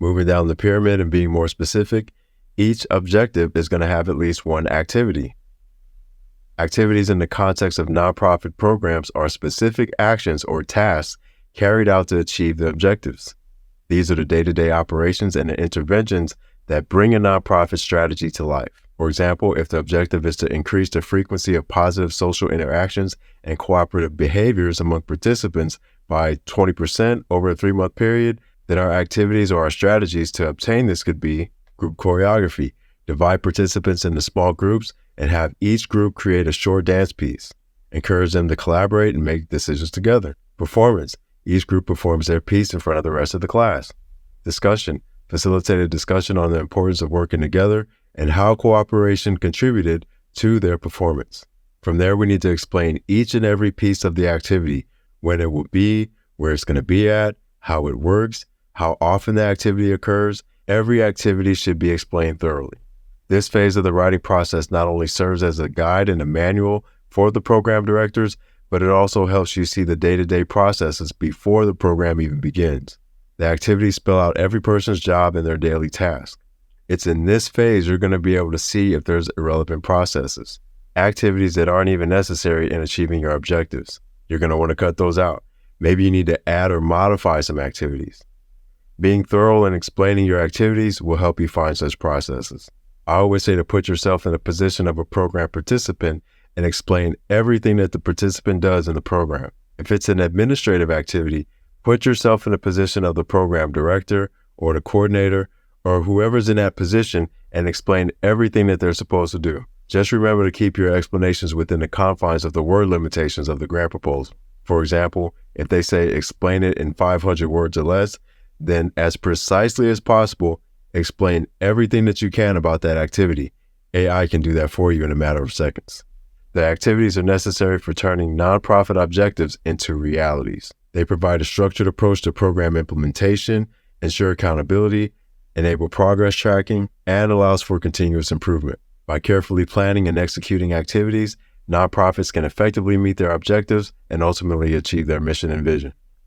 Moving down the pyramid and being more specific, each objective is going to have at least one activity. Activities in the context of nonprofit programs are specific actions or tasks carried out to achieve the objectives. These are the day-to-day operations and the interventions that bring a nonprofit strategy to life. For example, if the objective is to increase the frequency of positive social interactions and cooperative behaviors among participants by 20% over a 3-month period, then our activities or our strategies to obtain this could be group choreography. Divide participants into small groups and have each group create a short dance piece. Encourage them to collaborate and make decisions together. Performance. Each group performs their piece in front of the rest of the class. Discussion. Facilitate a discussion on the importance of working together and how cooperation contributed to their performance. From there, we need to explain each and every piece of the activity, when it will be, where it's going to be at, how it works, how often the activity occurs. Every activity should be explained thoroughly. This phase of the writing process not only serves as a guide and a manual for the program directors, but it also helps you see the day-to-day processes before the program even begins. The activities spell out every person's job and their daily task. It's in this phase you're going to be able to see if there's irrelevant processes, activities that aren't even necessary in achieving your objectives. You're going to want to cut those out. Maybe you need to add or modify some activities. Being thorough in explaining your activities will help you find such processes. I always say to put yourself in the position of a program participant and explain everything that the participant does in the program. If it's an administrative activity, put yourself in the position of the program director or the coordinator or whoever's in that position and explain everything that they're supposed to do. Just remember to keep your explanations within the confines of the word limitations of the grant proposal. For example, if they say explain it in 500 words or less, then as precisely as possible, explain everything that you can about that activity. AI can do that for you in a matter of seconds. The activities are necessary for turning nonprofit objectives into realities. They provide a structured approach to program implementation, ensure accountability, enable progress tracking, and allows for continuous improvement. By carefully planning and executing activities, nonprofits can effectively meet their objectives and ultimately achieve their mission and vision.